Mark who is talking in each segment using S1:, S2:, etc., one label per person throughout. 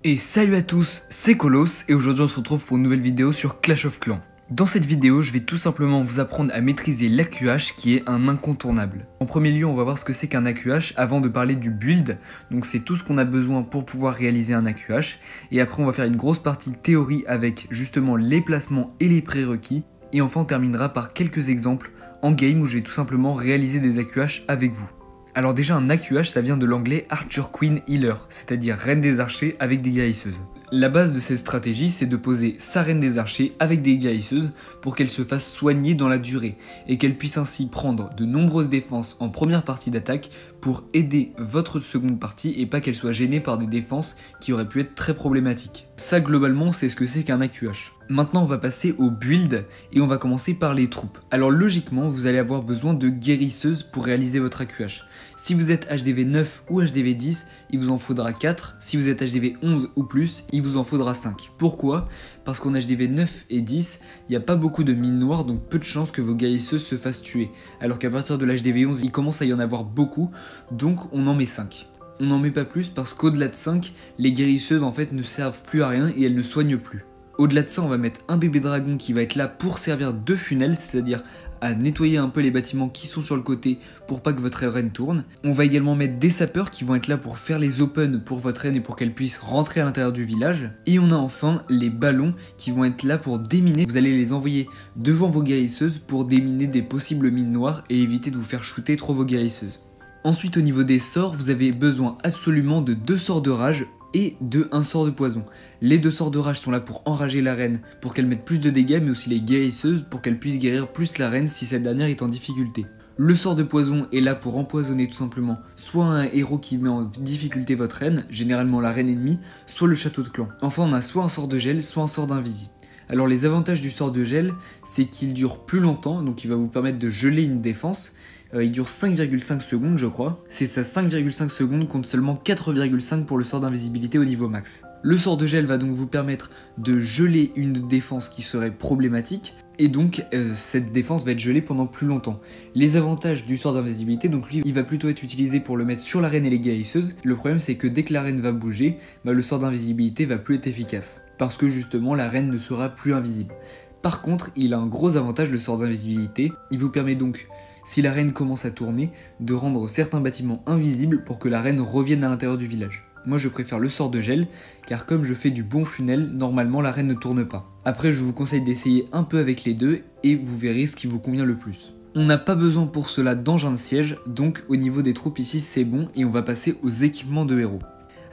S1: Et salut à tous, c'est Kolos et aujourd'hui on se retrouve pour une nouvelle vidéo sur Clash of Clans. Dans cette vidéo, je vais tout simplement vous apprendre à maîtriser l'AQH qui est un incontournable. En premier lieu, on va voir ce que c'est qu'un AQH avant de parler du build. Donc c'est tout ce qu'on a besoin pour pouvoir réaliser un AQH. Et après on va faire une grosse partie théorie avec justement les placements et les prérequis. Et enfin on terminera par quelques exemples en game où je vais tout simplement réaliser des AQH avec vous. Alors déjà un AQH ça vient de l'anglais Archer Queen Healer, c'est-à-dire reine des archers avec des guérisseuses. La base de cette stratégie c'est de poser sa reine des archers avec des guérisseuses pour qu'elle se fasse soigner dans la durée et qu'elle puisse ainsi prendre de nombreuses défenses en première partie d'attaque pour aider votre seconde partie et pas qu'elle soit gênée par des défenses qui auraient pu être très problématiques. Ça globalement c'est ce que c'est qu'un AQH. Maintenant on va passer au build et on va commencer par les troupes. Alors logiquement vous allez avoir besoin de guérisseuses pour réaliser votre AQH. Si vous êtes HDV 9 ou HDV 10, il vous en faudra 4. Si vous êtes HDV 11 ou plus, il vous en faudra 5. Pourquoi ? Parce qu'en HDV 9 et 10, il n'y a pas beaucoup de mines noires, donc peu de chances que vos guérisseuses se fassent tuer. Alors qu'à partir de l'HDV 11, il commence à y en avoir beaucoup, donc on en met 5. On n'en met pas plus parce qu'au-delà de 5, les guérisseuses en fait ne servent plus à rien et elles ne soignent plus. Au-delà de ça, on va mettre un bébé dragon qui va être là pour servir de funnel, c'est-à-dire à nettoyer un peu les bâtiments qui sont sur le côté pour pas que votre reine tourne. On va également mettre des sapeurs qui vont être là pour faire les open pour votre reine et pour qu'elle puisse rentrer à l'intérieur du village. Et on a enfin les ballons qui vont être là pour déminer. Vous allez les envoyer devant vos guérisseuses pour déminer des possibles mines noires et éviter de vous faire shooter trop vos guérisseuses. Ensuite au niveau des sorts, vous avez besoin absolument de 2 sorts de rage et de un sort de poison. Les 2 sorts de rage sont là pour enrager la reine, pour qu'elle mette plus de dégâts, mais aussi les guérisseuses pour qu'elle puisse guérir plus la reine si cette dernière est en difficulté. Le sort de poison est là pour empoisonner tout simplement soit un héros qui met en difficulté votre reine, généralement la reine ennemie, soit le château de clan. Enfin on a soit un sort de gel, soit un sort d'invisi. Alors les avantages du sort de gel, c'est qu'il dure plus longtemps, donc il va vous permettre de geler une défense. Il dure 5,5 secondes je crois. C'est ça, 5,5 secondes contre seulement 4,5 pour le sort d'invisibilité au niveau max. Le sort de gel va donc vous permettre de geler une défense qui serait problématique. Et donc cette défense va être gelée pendant plus longtemps. Les avantages du sort d'invisibilité, donc lui il va plutôt être utilisé pour le mettre sur la reine et les guérisseuses. Le problème c'est que dès que la reine va bouger, le sort d'invisibilité va plus être efficace. Parce que justement la reine ne sera plus invisible. Par contre il a un gros avantage le sort d'invisibilité. Il vous permet donc, si la reine commence à tourner, de rendre certains bâtiments invisibles pour que la reine revienne à l'intérieur du village. Moi je préfère le sort de gel, car comme je fais du bon funnel, normalement la reine ne tourne pas. Après je vous conseille d'essayer un peu avec les deux, et vous verrez ce qui vous convient le plus. On n'a pas besoin pour cela d'engin de siège, donc au niveau des troupes ici c'est bon, et on va passer aux équipements de héros.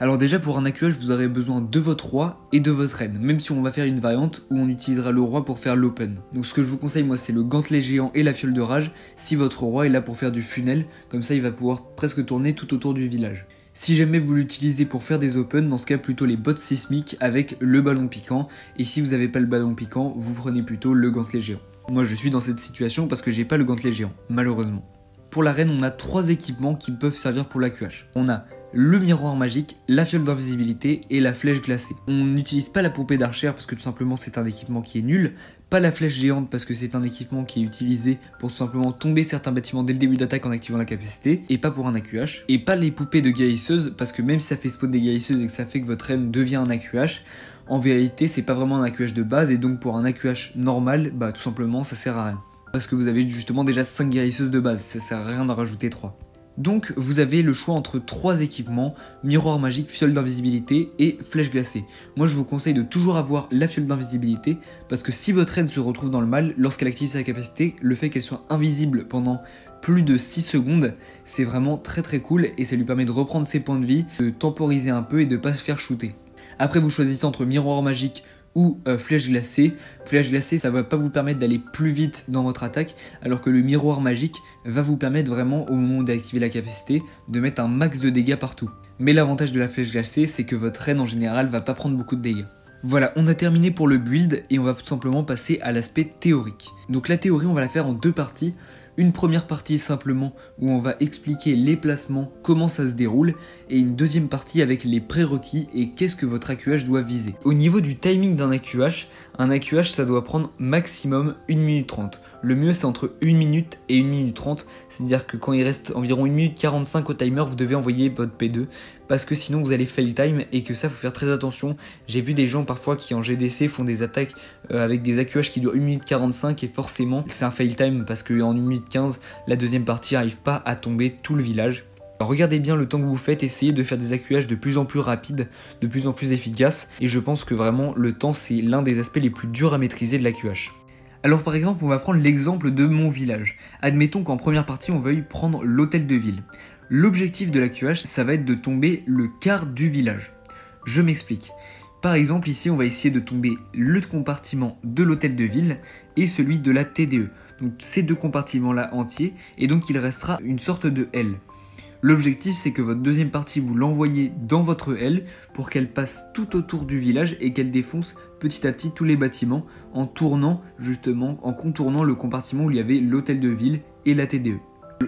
S1: Alors déjà pour un AQH vous aurez besoin de votre roi et de votre reine, même si on va faire une variante où on utilisera le roi pour faire l'open. Donc ce que je vous conseille moi c'est le gantelet géant et la fiole de rage, si votre roi est là pour faire du funnel, comme ça il va pouvoir presque tourner tout autour du village. Si jamais vous l'utilisez pour faire des open, dans ce cas plutôt les bottes sismiques avec le ballon piquant, et si vous n'avez pas le ballon piquant, vous prenez plutôt le gantelet géant. Moi je suis dans cette situation parce que j'ai pas le gantelet géant, malheureusement. Pour la reine on a 3 équipements qui peuvent servir pour l'AQH. On a le miroir magique, la fiole d'invisibilité et la flèche glacée. On n'utilise pas la poupée d'archère parce que tout simplement c'est un équipement qui est nul, pas la flèche géante parce que c'est un équipement qui est utilisé pour tout simplement tomber certains bâtiments dès le début d'attaque en activant la capacité, et pas pour un AQH, et pas les poupées de guérisseuse parce que même si ça fait spawn des guérisseuses et que ça fait que votre reine devient un AQH, en vérité c'est pas vraiment un AQH de base et donc pour un AQH normal, tout simplement ça sert à rien. Parce que vous avez justement déjà 5 guérisseuses de base, ça sert à rien d'en rajouter 3. Donc vous avez le choix entre 3 équipements, miroir magique, fiole d'invisibilité et flèche glacée. Moi je vous conseille de toujours avoir la fiole d'invisibilité parce que si votre reine se retrouve dans le mal, lorsqu'elle active sa capacité, le fait qu'elle soit invisible pendant plus de 6 secondes, c'est vraiment très cool et ça lui permet de reprendre ses points de vie, de temporiser un peu et de pas se faire shooter. Après vous choisissez entre miroir magique ou flèche glacée. Flèche glacée ça va pas vous permettre d'aller plus vite dans votre attaque, alors que le miroir magique va vous permettre vraiment au moment d'activer la capacité de mettre un max de dégâts partout. Mais l'avantage de la flèche glacée c'est que votre reine en général va pas prendre beaucoup de dégâts. Voilà, on a terminé pour le build et on va tout simplement passer à l'aspect théorique. Donc la théorie on va la faire en 2 parties. Une première partie simplement où on va expliquer les placements, comment ça se déroule, et une deuxième partie avec les prérequis et qu'est-ce que votre AQH doit viser. Au niveau du timing d'un AQH ça doit prendre maximum 1 minute 30. Le mieux c'est entre 1 minute et 1 minute 30, c'est-à-dire que quand il reste environ 1 minute 45 au timer, vous devez envoyer votre P2, parce que sinon vous allez fail time et que ça faut faire très attention. J'ai vu des gens parfois qui en GDC font des attaques avec des AQH qui durent 1 minute 45 et forcément c'est un fail time parce qu'en 1 minute 15 la deuxième partie n'arrive pas à tomber tout le village. Alors regardez bien le temps que vous faites, essayez de faire des AQH de plus en plus rapides, de plus en plus efficaces, et je pense que vraiment le temps c'est l'un des aspects les plus durs à maîtriser de l'AQH. Alors par exemple on va prendre l'exemple de mon village. Admettons qu'en première partie on veuille prendre l'hôtel de ville. L'objectif de l'AQH ça va être de tomber le quart du village. Je m'explique. Par exemple ici on va essayer de tomber le compartiment de l'hôtel de ville et celui de la TDE. Donc ces deux compartiments là entiers, et donc il restera une sorte de L. L'objectif c'est que votre deuxième partie vous l'envoyez dans votre L pour qu'elle passe tout autour du village et qu'elle défonce petit à petit tous les bâtiments en tournant justement, en contournant le compartiment où il y avait l'hôtel de ville et la TDE.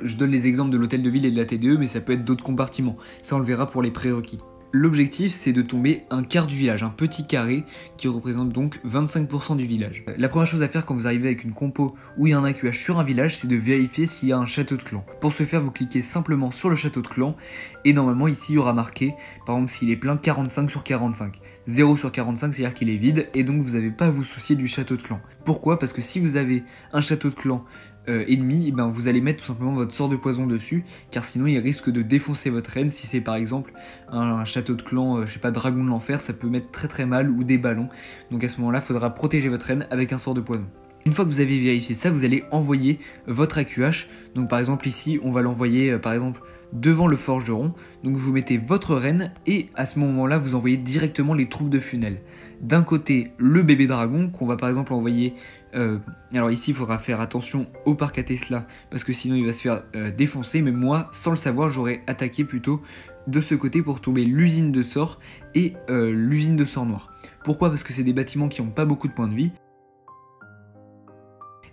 S1: Je donne les exemples de l'hôtel de ville et de la TDE mais ça peut être d'autres compartiments, ça on le verra pour les prérequis. L'objectif c'est de tomber un quart du village, un petit carré qui représente donc 25% du village. La première chose à faire quand vous arrivez avec une compo où il y a un AQH sur un village, c'est de vérifier s'il y a un château de clan. Pour ce faire, vous cliquez simplement sur le château de clan et normalement ici il y aura marqué, par exemple s'il est plein, 45 sur 45. 0 sur 45 c'est à dire qu'il est vide et donc vous n'avez pas à vous soucier du château de clan. Pourquoi? Parce que si vous avez un château de clan ennemi, ben vous allez mettre tout simplement votre sort de poison dessus, car sinon il risque de défoncer votre reine. Si c'est par exemple un château de clan, je sais pas, dragon de l'enfer, ça peut mettre très mal, ou des ballons. Donc à ce moment là, il faudra protéger votre reine avec un sort de poison. Une fois que vous avez vérifié ça, vous allez envoyer votre AQH. Donc par exemple ici, on va l'envoyer par exemple devant le forgeron. Donc vous mettez votre reine et à ce moment-là, vous envoyez directement les troupes de Funel. D'un côté, le bébé dragon qu'on va par exemple envoyer. Alors ici, il faudra faire attention au parc à Tesla parce que sinon il va se faire défoncer. Mais moi, sans le savoir, j'aurais attaqué plutôt de ce côté pour tomber l'usine de sort et l'usine de sort noir. Pourquoi? Parce que c'est des bâtiments qui n'ont pas beaucoup de points de vie.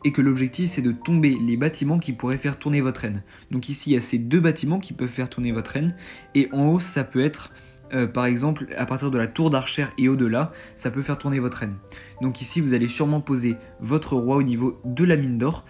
S1: Et que l'objectif c'est de tomber les bâtiments qui pourraient faire tourner votre reine. Donc ici il y a ces deux bâtiments qui peuvent faire tourner votre reine, et en haut ça peut être par exemple à partir de la tour d'Archer et au-delà, ça peut faire tourner votre reine. Donc ici vous allez sûrement poser votre roi au niveau de la mine d'or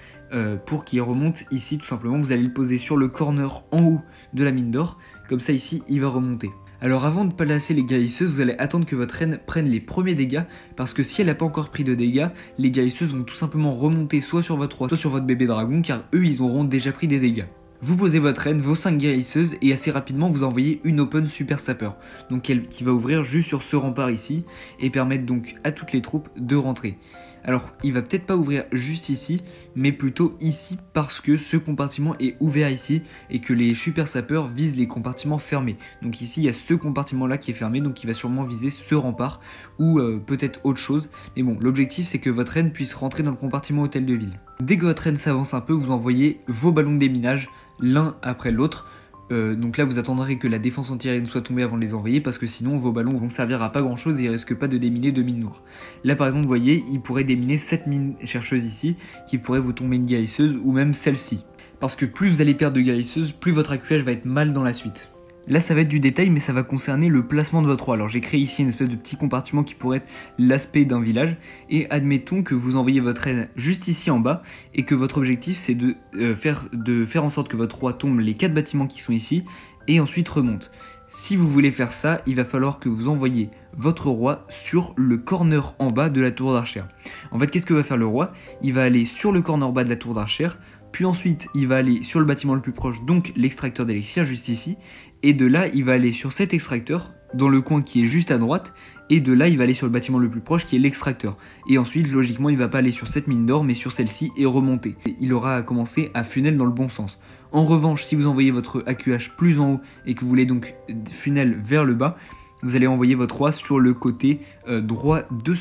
S1: pour qu'il remonte ici tout simplement. Vous allez le poser sur le corner en haut de la mine d'or, comme ça ici il va remonter. Alors avant de placer les guérisseuses, vous allez attendre que votre reine prenne les premiers dégâts, parce que si elle n'a pas encore pris de dégâts, les guérisseuses vont tout simplement remonter soit sur votre roi, soit sur votre bébé dragon, car eux ils auront déjà pris des dégâts. Vous posez votre reine, vos 5 guérisseuses, et assez rapidement vous envoyez une open super sapeur, donc qui va ouvrir juste sur ce rempart ici, et permettre donc à toutes les troupes de rentrer. Alors il va peut-être pas ouvrir juste ici, mais plutôt ici, parce que ce compartiment est ouvert ici, et que les super sapeurs visent les compartiments fermés. Donc ici il y a ce compartiment là qui est fermé, donc il va sûrement viser ce rempart, ou peut-être autre chose. Mais bon, l'objectif c'est que votre reine puisse rentrer dans le compartiment hôtel de ville. Dès que votre reine s'avance un peu, vous envoyez vos ballons de déminage, l'un après l'autre. Donc là vous attendrez que la défense anti-aérienne soit tombée avant de les envoyer, parce que sinon vos ballons vont servir à pas grand chose et ils risquent pas de déminer de mines noires. Là par exemple vous voyez, il pourrait déminer cette mine chercheuse ici, qui pourrait vous tomber une guérisseuse, ou même celle-ci. Parce que plus vous allez perdre de guérisseuses, plus votre AQH va être mal dans la suite. Là ça va être du détail, mais ça va concerner le placement de votre roi. Alors j'ai créé ici une espèce de petit compartiment qui pourrait être l'aspect d'un village, et admettons que vous envoyez votre reine juste ici en bas, et que votre objectif c'est de faire en sorte que votre roi tombe les 4 bâtiments qui sont ici, et ensuite remonte. Si vous voulez faire ça, il va falloir que vous envoyiez votre roi sur le corner en bas de la tour d'Archer. En fait, qu'est-ce que va faire le roi? Il va aller sur le corner bas de la tour d'Archer, puis ensuite il va aller sur le bâtiment le plus proche, donc l'extracteur d'élixir juste ici, et de là il va aller sur cet extracteur dans le coin qui est juste à droite, et de là il va aller sur le bâtiment le plus proche qui est l'extracteur, et ensuite logiquement il va pas aller sur cette mine d'or mais sur celle-ci et remonter. Il aura commencé à funnel dans le bon sens. En revanche, si vous envoyez votre AQH plus en haut et que vous voulez donc funnel vers le bas, vous allez envoyer votre roi sur le côté droit de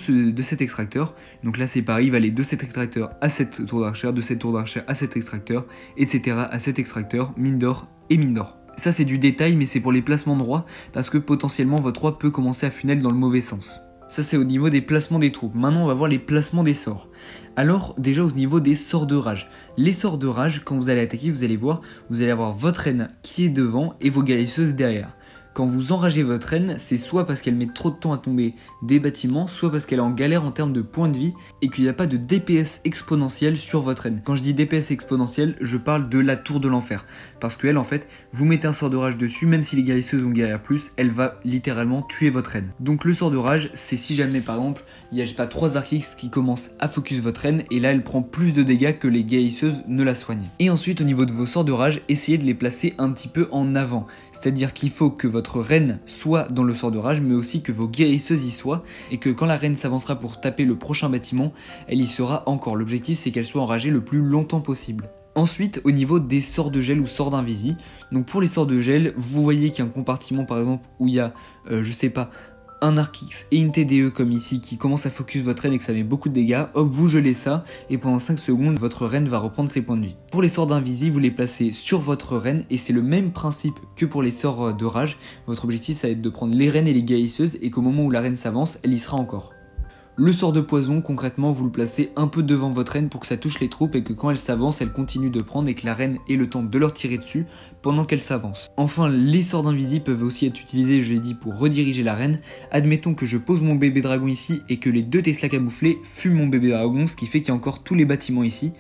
S1: cet extracteur. Donc là c'est pareil, il va aller de cet extracteur à cette tour d'archer, de cette tour d'archer à cet extracteur, etc. à cet extracteur, mine d'or et mine d'or. Ça c'est du détail, mais c'est pour les placements de roi, parce que potentiellement votre roi peut commencer à funnel dans le mauvais sens. Ça c'est au niveau des placements des troupes. Maintenant on va voir les placements des sorts. Alors déjà au niveau des sorts de rage. Les sorts de rage, quand vous allez attaquer, vous allez voir, vous allez avoir votre reine qui est devant et vos guérisseuses derrière. Quand vous enragez votre reine, c'est soit parce qu'elle met trop de temps à tomber des bâtiments, soit parce qu'elle est en galère en termes de points de vie et qu'il n'y a pas de DPS exponentiel sur votre reine. Quand je dis DPS exponentiel, je parle de la tour de l'enfer. Parce qu'elle, en fait, vous mettez un sort de rage dessus, même si les guérisseuses ont guérir plus, elle va littéralement tuer votre reine. Donc le sort de rage, c'est si jamais par exemple, il y a je sais pas 3 Arc-X qui commencent à focus votre reine et là elle prend plus de dégâts que les guérisseuses ne la soignent. Et ensuite au niveau de vos sorts de rage, essayez de les placer un petit peu en avant. C'est-à-dire qu'il faut que votre reine soit dans le sort de rage, mais aussi que vos guérisseuses y soient, et que quand la reine s'avancera pour taper le prochain bâtiment, elle y sera encore. L'objectif c'est qu'elle soit enragée le plus longtemps possible. Ensuite, au niveau des sorts de gel ou sorts d'invisi, donc pour les sorts de gel, vous voyez qu'il y a un compartiment par exemple où il y a, je sais pas, un Arc-X et une TDE comme ici qui commence à focus votre reine et que ça met beaucoup de dégâts, hop vous gelez ça et pendant 5 secondes votre reine va reprendre ses points de vie. Pour les sorts d'invisi, vous les placez sur votre reine et c'est le même principe que pour les sorts de rage. Votre objectif ça va être de prendre les reines et les guérisseuses et qu'au moment où la reine s'avance, elle y sera encore. Le sort de poison, concrètement, vous le placez un peu devant votre reine pour que ça touche les troupes et que quand elle s'avance, elle continue de prendre et que la reine ait le temps de leur tirer dessus pendant qu'elle s'avance. Enfin, les sorts d'invisi peuvent aussi être utilisés, je l'ai dit, pour rediriger la reine. Admettons que je pose mon bébé dragon ici et que les 2 Tesla camouflés fument mon bébé dragon, ce qui fait qu'il y a encore tous les bâtiments ici.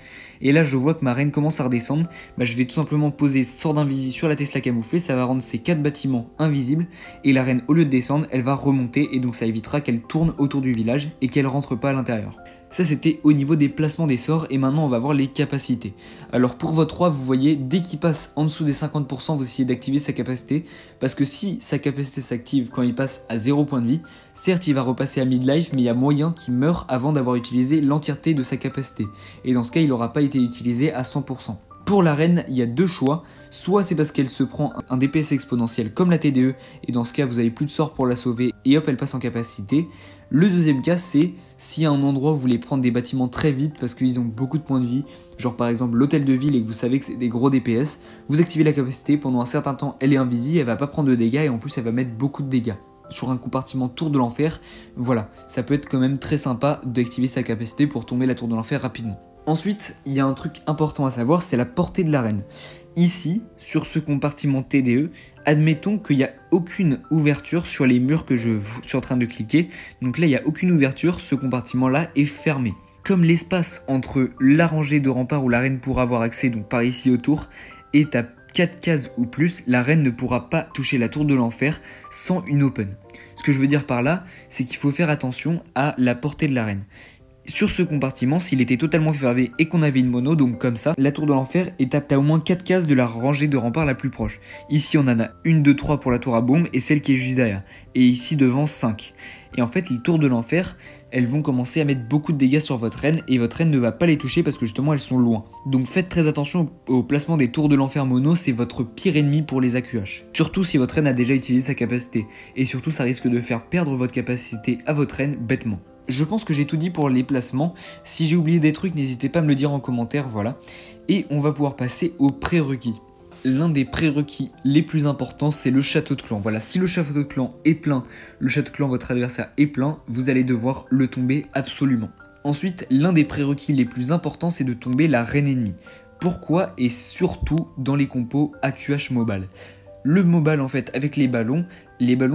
S1: Et là, je vois que ma reine commence à redescendre. Je vais tout simplement poser sort d'invisi sur la Tesla camouflée, ça va rendre ces 4 bâtiments invisibles. Et la reine, au lieu de descendre, elle va remonter et donc ça évitera qu'elle tourne autour du village et qu'elle rentre pas à l'intérieur. Ça c'était au niveau des placements des sorts et maintenant on va voir les capacités. Alors pour votre roi, vous voyez, dès qu'il passe en dessous des 50%, vous essayez d'activer sa capacité parce que si sa capacité s'active quand il passe à 0 point de vie, certes il va repasser à midlife mais il y a moyen qu'il meure avant d'avoir utilisé l'entièreté de sa capacité. Et dans ce cas il n'aura pas été utilisé à 100%. Pour la reine, il y a 2 choix, soit c'est parce qu'elle se prend un DPS exponentiel comme la TDE, et dans ce cas vous avez plus de sorts pour la sauver, et hop elle passe en capacité. Le deuxième cas c'est s'il y a un endroit où vous voulez prendre des bâtiments très vite parce qu'ils ont beaucoup de points de vie, genre par exemple l'hôtel de ville et que vous savez que c'est des gros DPS, vous activez la capacité, pendant un certain temps elle est invisible, elle va pas prendre de dégâts et en plus elle va mettre beaucoup de dégâts. Sur un compartiment tour de l'enfer, voilà, ça peut être quand même très sympa d'activer sa capacité pour tomber la tour de l'enfer rapidement. Ensuite, il y a un truc important à savoir, c'est la portée de la reine. Ici, sur ce compartiment TDE, admettons qu'il n'y a aucune ouverture sur les murs que je suis en train de cliquer. Donc là, il n'y a aucune ouverture, ce compartiment-là est fermé. Comme l'espace entre la rangée de remparts où la reine pourra avoir accès, donc par ici autour, est à 4 cases ou plus, la reine ne pourra pas toucher la tour de l'enfer sans une open. Ce que je veux dire par là, c'est qu'il faut faire attention à la portée de la reine. Sur ce compartiment, s'il était totalement fermé et qu'on avait une mono, donc comme ça, la tour de l'enfer est à au moins 4 cases de la rangée de remparts la plus proche. Ici on en a 1, 2, 3 pour la tour à bombe et celle qui est juste derrière. Et ici devant 5. Et en fait les tours de l'enfer, elles vont commencer à mettre beaucoup de dégâts sur votre reine et votre reine ne va pas les toucher parce que justement elles sont loin. Donc faites très attention au placement des tours de l'enfer mono, c'est votre pire ennemi pour les AQH. Surtout si votre reine a déjà utilisé sa capacité. Et surtout ça risque de faire perdre votre capacité à votre reine bêtement. Je pense que j'ai tout dit pour les placements. Si j'ai oublié des trucs, n'hésitez pas à me le dire en commentaire, voilà. Et on va pouvoir passer aux prérequis. L'un des prérequis les plus importants, c'est le château de clan. Voilà, si le château de clan est plein, le château de clan, votre adversaire est plein, vous allez devoir le tomber absolument. Ensuite, l'un des prérequis les plus importants, c'est de tomber la reine ennemie. Pourquoi? Et surtout dans les compos AQH Mobile. Le mobile en fait avec les ballons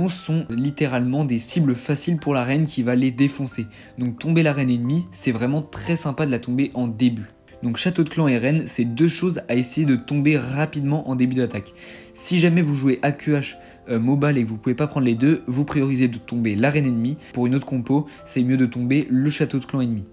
S1: sont littéralement des cibles faciles pour la reine qui va les défoncer. Donc tomber la reine ennemie, c'est vraiment très sympa de la tomber en début. Donc château de clan et reine, c'est 2 choses à essayer de tomber rapidement en début d'attaque. Si jamais vous jouez AQH mobile et que vous pouvez pas prendre les deux, vous priorisez de tomber la reine ennemie. Pour une autre compo, c'est mieux de tomber le château de clan ennemi.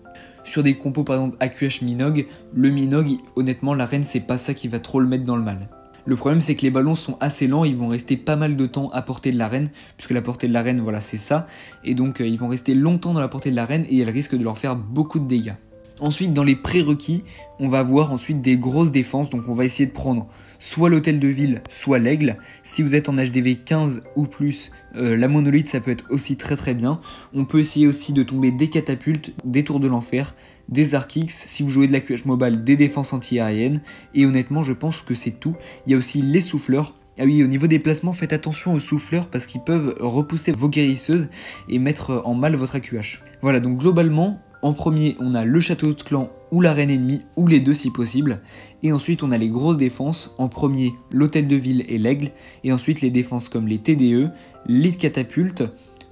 S1: Sur des compos par exemple AQH Minog, le Minog, honnêtement la reine c'est pas ça qui va trop le mettre dans le mal. Le problème c'est que les ballons sont assez lents, ils vont rester pas mal de temps à portée de la reine, puisque la portée de la reine voilà c'est ça, et donc ils vont rester longtemps dans la portée de la reine et elle risque de leur faire beaucoup de dégâts. Ensuite dans les prérequis, on va avoir ensuite des grosses défenses, donc on va essayer de prendre soit l'hôtel de ville, soit l'aigle. Si vous êtes en HDV 15 ou plus, la monolithe ça peut être aussi très bien. On peut essayer aussi de tomber des catapultes, des tours de l'enfer, des Arc-X, si vous jouez de la QH Mobile, des défenses anti-aériennes, et honnêtement je pense que c'est tout. Il y a aussi les souffleurs. Ah oui, au niveau des placements, faites attention aux souffleurs parce qu'ils peuvent repousser vos guérisseuses et mettre en mal votre AQH. Voilà, donc globalement, En premier, on a le château de clan ou la reine ennemie, ou les deux si possible. Et ensuite, on a les grosses défenses. En premier, l'hôtel de ville et l'aigle. Et ensuite, les défenses comme les TDE, les catapultes,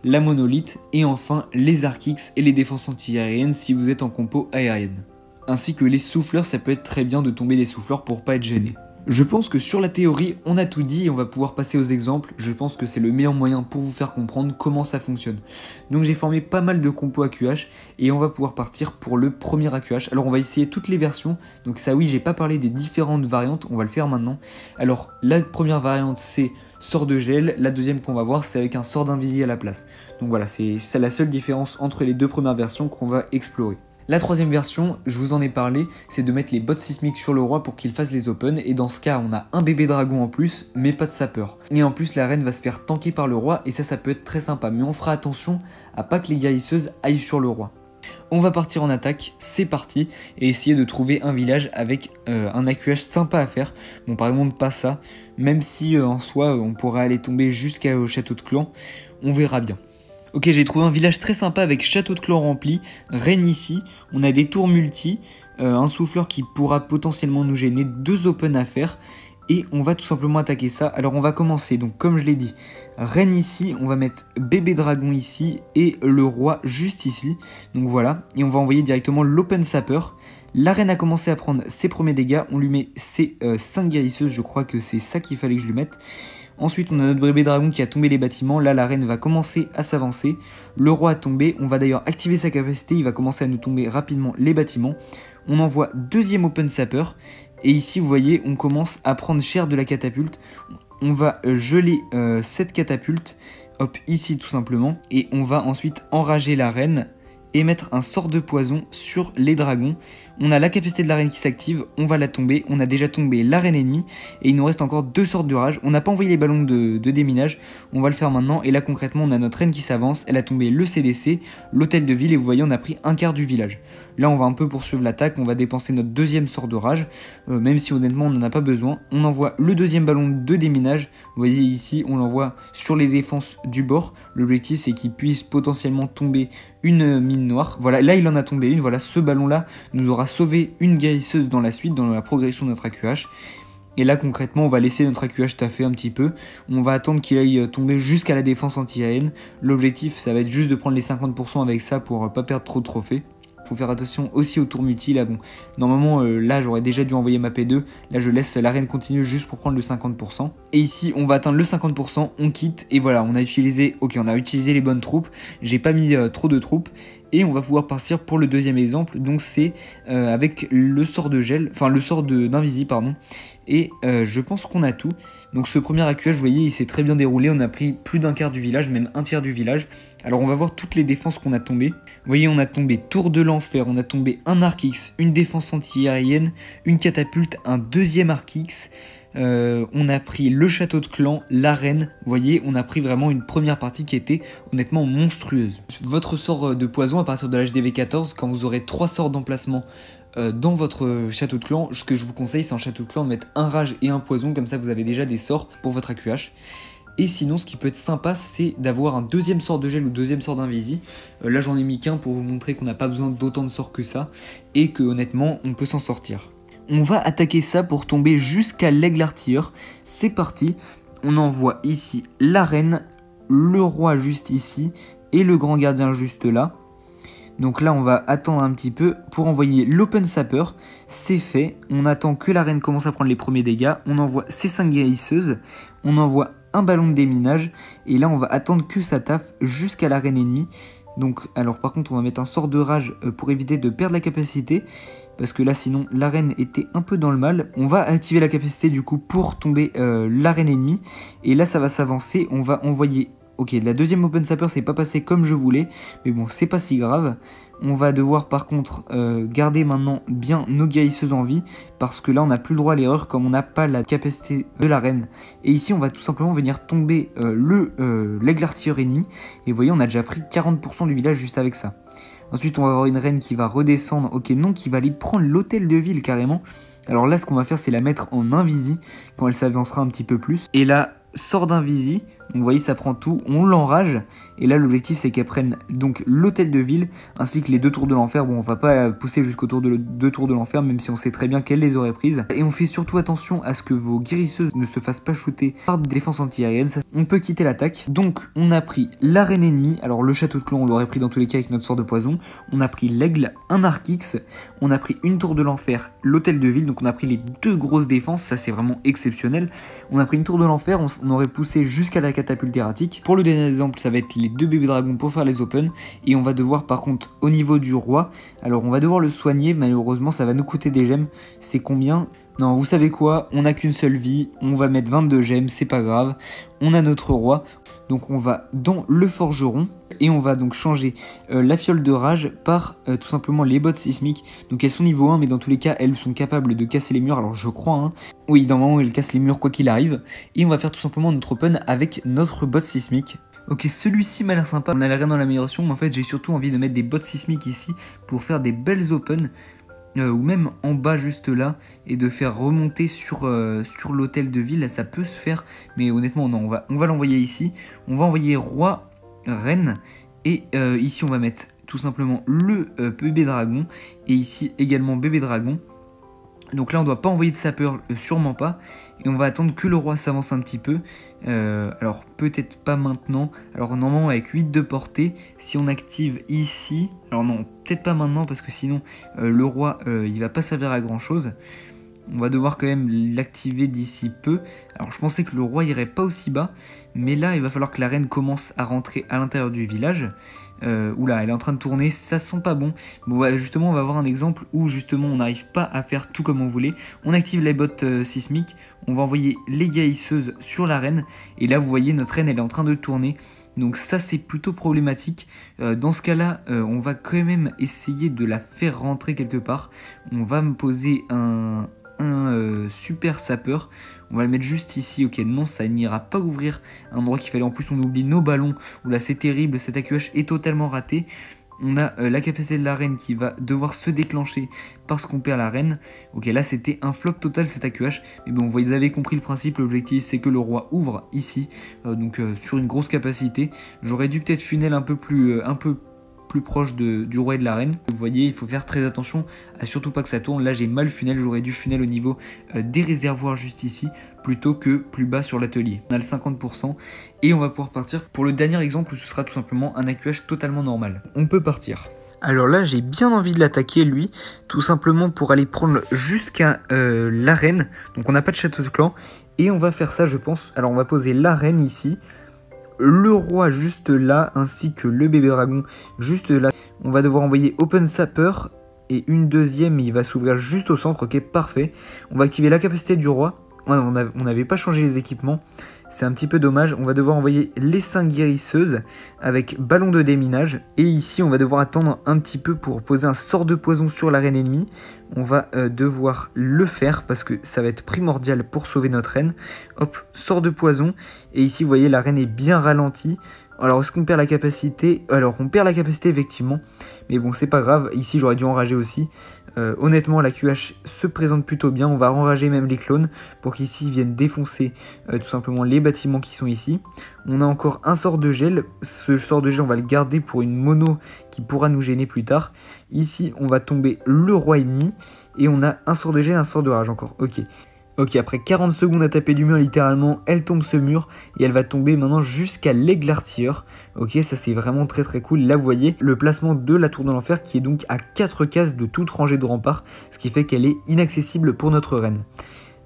S1: la monolithe. Et enfin, les arc-X et les défenses anti-aériennes si vous êtes en compo aérienne. Ainsi que les souffleurs, ça peut être très bien de tomber des souffleurs pour pas être gêné. Je pense que sur la théorie, on a tout dit et on va pouvoir passer aux exemples. Je pense que c'est le meilleur moyen pour vous faire comprendre comment ça fonctionne. Donc j'ai formé pas mal de compos AQH et on va pouvoir partir pour le premier AQH. Alors on va essayer toutes les versions. Donc ça oui, j'ai pas parlé des différentes variantes, on va le faire maintenant. Alors la première variante c'est sort de gel, la deuxième qu'on va voir c'est avec un sort d'invisi à la place. Donc voilà, c'est la seule différence entre les deux premières versions qu'on va explorer. La troisième version, je vous en ai parlé, c'est de mettre les bots sismiques sur le roi pour qu'il fasse les open, et dans ce cas on a un bébé dragon en plus, mais pas de sapeur. Et en plus la reine va se faire tanker par le roi, et ça peut être très sympa, mais on fera attention à pas que les guérisseuses aillent sur le roi. On va partir en attaque, c'est parti, et essayer de trouver un village avec un AQH sympa à faire. Bon par exemple pas ça, même si en soi on pourrait aller tomber jusqu'au château de clan, on verra bien. Ok, j'ai trouvé un village très sympa avec château de clan rempli, reine ici, on a des tours multi, un souffleur qui pourra potentiellement nous gêner, 2 open à faire, et on va tout simplement attaquer ça. Alors on va commencer, donc comme je l'ai dit, reine ici, on va mettre bébé dragon ici, et le roi juste ici, donc voilà, et on va envoyer directement l'open sapeur. La reine a commencé à prendre ses premiers dégâts, on lui met ses 5 guérisseuses, je crois que c'est ça qu'il fallait que je lui mette. Ensuite, on a notre bébé dragon qui a tombé les bâtiments. Là, la reine va commencer à s'avancer. Le roi a tombé. On va d'ailleurs activer sa capacité. Il va commencer à nous tomber rapidement les bâtiments. On envoie deuxième open sapeur. Et ici, vous voyez, on commence à prendre cher de la catapulte. On va geler cette catapulte. Hop, ici tout simplement. Et on va ensuite enrager la reine et mettre un sort de poison sur les dragons. On a la capacité de la reine qui s'active, on va la tomber, on a déjà tombé la reine ennemie, et il nous reste encore 2 sorts de rage. On n'a pas envoyé les ballons de déminage, on va le faire maintenant, et là concrètement on a notre reine qui s'avance, elle a tombé le CDC, l'hôtel de ville, et vous voyez on a pris un quart du village. Là on va un peu poursuivre l'attaque, on va dépenser notre deuxième sort de rage, même si honnêtement on n'en a pas besoin. On envoie le deuxième ballon de déminage, vous voyez ici on l'envoie sur les défenses du bord. L'objectif c'est qu'il puisse potentiellement tomber une mine noire. Voilà, là il en a tombé une, voilà, ce ballon là nous aura sauvé une guérisseuse dans la suite, dans la progression de notre AQH. Et là concrètement on va laisser notre AQH taffer un petit peu, on va attendre qu'il aille tomber jusqu'à la défense anti-aérienne. L'objectif ça va être juste de prendre les 50% avec ça pour pas perdre trop de trophées. Faut faire attention aussi au tour multi, là bon, normalement là j'aurais déjà dû envoyer ma P2, là je laisse la reine continuer juste pour prendre le 50%. Et ici on va atteindre le 50%, on quitte, et voilà, on a utilisé, ok, on a utilisé les bonnes troupes, j'ai pas mis trop de troupes, et on va pouvoir partir pour le deuxième exemple, donc c'est avec le sort de gel, enfin le sort d'invisi, pardon, et je pense qu'on a tout. Donc ce premier AQH, vous voyez, il s'est très bien déroulé, on a pris plus d'un quart du village, même un tiers du village. Alors on va voir toutes les défenses qu'on a tombées. Vous voyez, on a tombé tour de l'enfer, on a tombé un arc-X, une défense anti-aérienne, une catapulte, un deuxième arc-X. On a pris le château de clan, la reine. Vous voyez, on a pris vraiment une première partie qui était honnêtement monstrueuse. Votre sort de poison à partir de l'HDV 14, quand vous aurez 3 sorts d'emplacement dans votre château de clan, ce que je vous conseille c'est en château de clan de mettre un rage et un poison, comme ça vous avez déjà des sorts pour votre AQH. Et sinon ce qui peut être sympa c'est d'avoir un deuxième sort de gel ou deuxième sort d'invisi. Là j'en ai mis qu'un pour vous montrer qu'on n'a pas besoin d'autant de sorts que ça, et que honnêtement on peut s'en sortir. On va attaquer ça pour tomber jusqu'à l'aigle artilleur. C'est parti, on envoie ici la reine, le roi juste ici et le grand gardien juste là. Donc là on va attendre un petit peu pour envoyer l'open sapeur, c'est fait, on attend que la reine commence à prendre les premiers dégâts, on envoie ses 5 guérisseuses, on envoie un ballon de déminage, et là on va attendre que ça taffe jusqu'à la reine ennemie. Donc alors par contre on va mettre un sort de rage pour éviter de perdre la capacité, parce que là sinon la reine était un peu dans le mal. On va activer la capacité du coup pour tomber la reine ennemie, et là ça va s'avancer, on va envoyer... Ok, la deuxième open sapeur c'est pas passé comme je voulais, mais bon c'est pas si grave. On va devoir par contre garder maintenant bien nos guérisseuses en vie, parce que là on n'a plus le droit à l'erreur comme on n'a pas la capacité de la reine. Et ici on va tout simplement venir tomber l'aigle artilleur ennemi, et vous voyez on a déjà pris 40% du village juste avec ça. Ensuite on va avoir une reine qui va redescendre, ok non, qui va aller prendre l'hôtel de ville carrément. Alors là ce qu'on va faire c'est la mettre en invisi quand elle s'avancera un petit peu plus. Et là, sort d'invisi, Donc vous voyez, ça prend tout, on l'enrage. Et là, l'objectif, c'est qu'elle prenne donc l'hôtel de ville, ainsi que les 2 tours de l'enfer. Bon, on va pas pousser jusqu'au tour de 2 tours de l'enfer, même si on sait très bien qu'elle les aurait prises. Et on fait surtout attention à ce que vos guérisseuses ne se fassent pas shooter par des défenses anti-aériennes. On peut quitter l'attaque. Donc, on a pris l'arène ennemie. Alors, le château de clan, on l'aurait pris dans tous les cas avec notre sort de poison. On a pris l'aigle, un arc X. On a pris une tour de l'enfer, l'hôtel de ville. Donc, on a pris les 2 grosses défenses. Ça, c'est vraiment exceptionnel. On a pris une tour de l'enfer. On aurait poussé jusqu'à la catapulte erratique. Pour le dernier exemple, ça va être les 2 bébés dragons pour faire les open. Et on va devoir, par contre, au niveau du roi, alors on va devoir le soigner. Malheureusement, ça va nous coûter des gemmes. C'est combien ? Non, vous savez quoi, on n'a qu'une seule vie, on va mettre 22 gemmes, c'est pas grave. On a notre roi, donc on va dans le forgeron et on va donc changer la fiole de rage par tout simplement les bottes sismiques. Donc elles sont niveau 1, mais dans tous les cas, elles sont capables de casser les murs, alors je crois, hein. Oui, dans le moment où elles cassent les murs quoi qu'il arrive. Et on va faire tout simplement notre open avec notre botte sismique. Ok, celui-ci m'a l'air sympa, on a l'air dans l'amélioration, mais en fait j'ai surtout envie de mettre des bottes sismiques ici pour faire des belles open. Ou même en bas juste là, et de faire remonter sur l'hôtel de ville, ça peut se faire, mais honnêtement non, on va l'envoyer ici, on va envoyer roi, reine, et ici on va mettre tout simplement le bébé dragon, et ici également bébé dragon. Donc là on doit pas envoyer de sapeur, sûrement pas, et on va attendre que le roi s'avance un petit peu, alors peut-être pas maintenant, alors normalement avec 8 de portée, si on active ici, alors non peut-être pas maintenant parce que sinon le roi il va pas servir à grand chose, on va devoir quand même l'activer d'ici peu. Alors je pensais que le roi irait pas aussi bas, mais là il va falloir que la reine commence à rentrer à l'intérieur du village. Oula, elle est en train de tourner, ça sent pas bon. Bon, bah, justement, on va voir un exemple où justement on n'arrive pas à faire tout comme on voulait. On active les bottes sismiques, on va envoyer les guérisseuses sur la reine. Et là, vous voyez, notre reine, elle est en train de tourner. Donc ça, c'est plutôt problématique. Dans ce cas-là, on va quand même essayer de la faire rentrer quelque part. On va me poser un super sapeur. On va le mettre juste ici. Ok, non, ça n'ira pas ouvrir un endroit qu'il fallait. En plus, on oublie nos ballons. Là, c'est terrible. Cet AQH est totalement raté. On a la capacité de la reine qui va devoir se déclencher parce qu'on perd la reine. Ok, là, c'était un flop total cet AQH. Mais bon, vous avez compris le principe. L'objectif, c'est que le roi ouvre ici. Donc, sur une grosse capacité. J'aurais dû peut-être funnel un peu plus proche du roi et de la reine. Vous voyez, il faut faire très attention à surtout pas que ça tourne. Là, j'ai mal funnel, j'aurais dû funnel au niveau des réservoirs juste ici, plutôt que plus bas sur l'atelier. On a le 50% et on va pouvoir partir pour le dernier exemple où ce sera tout simplement un AQH totalement normal. On peut partir. Alors là, j'ai bien envie de l'attaquer, lui, tout simplement pour aller prendre jusqu'à l'arène. Donc on n'a pas de château de clan, et on va faire ça, je pense. Alors on va poser l'arène ici, le roi juste là, ainsi que le bébé dragon juste là. On va devoir envoyer Open Sapper et une deuxième, il va s'ouvrir juste au centre, ok, parfait. On va activer la capacité du roi. On n'avait pas changé les équipements, c'est un petit peu dommage. On va devoir envoyer les 5 guérisseuses avec ballon de déminage. Et ici, on va devoir attendre un petit peu pour poser un sort de poison sur la reine ennemie. On va devoir le faire parce que ça va être primordial pour sauver notre reine. Hop, sort de poison. Et ici, vous voyez, la reine est bien ralentie. Alors, est-ce qu'on perd la capacité? Alors, on perd la capacité, effectivement. Mais bon, c'est pas grave. Ici, j'aurais dû enrager aussi. Honnêtement, la QH se présente plutôt bien. On va enrager même les clones pour qu'ici ils viennent défoncer tout simplement les bâtiments qui sont ici. On a encore un sort de gel. Ce sort de gel, on va le garder pour une mono qui pourra nous gêner plus tard. Ici, on va tomber le roi ennemi. Et on a un sort de gel, un sort de rage encore. Ok. Ok, après 40 secondes à taper du mur, littéralement, elle tombe ce mur et elle va tomber maintenant jusqu'à l'aigle artilleur. Ok, ça c'est vraiment très très cool. Là, vous voyez le placement de la tour de l'enfer qui est donc à 4 cases de toute rangée de remparts, ce qui fait qu'elle est inaccessible pour notre reine.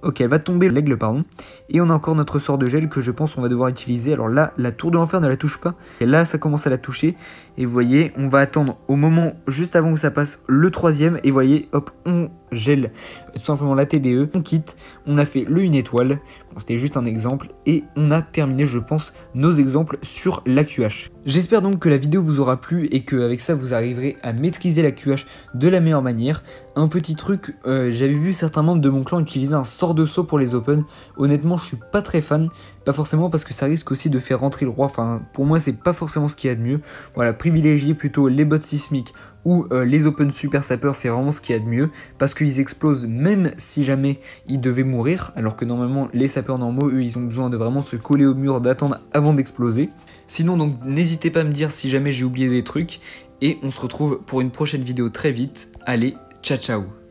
S1: Ok, elle va tomber l'aigle, pardon. Et on a encore notre sort de gel que je pense on va devoir utiliser. Alors là, la tour de l'enfer ne la touche pas. Et là, ça commence à la toucher. Et vous voyez, on va attendre au moment juste avant où ça passe le troisième. Et vous voyez, hop, on gèle tout simplement la TDE. On quitte, on a fait le 1 étoile. Bon, c'était juste un exemple. Et on a terminé, je pense, nos exemples sur la QH. J'espère donc que la vidéo vous aura plu et qu'avec ça, vous arriverez à maîtriser la QH de la meilleure manière. Un petit truc, j'avais vu certains membres de mon clan utiliser un sort de saut pour les open. Honnêtement, je suis pas très fan. Pas forcément parce que ça risque aussi de faire rentrer le roi. Enfin, pour moi, c'est pas forcément ce qu'il y a de mieux. Voilà, privilégier plutôt les bottes sismiques où les open super sapeurs c'est vraiment ce qu'il y a de mieux parce qu'ils explosent même si jamais ils devaient mourir, alors que normalement les sapeurs normaux eux ils ont besoin de vraiment se coller au mur, d'attendre avant d'exploser. Sinon donc n'hésitez pas à me dire si jamais j'ai oublié des trucs et on se retrouve pour une prochaine vidéo très vite. Allez, ciao ciao.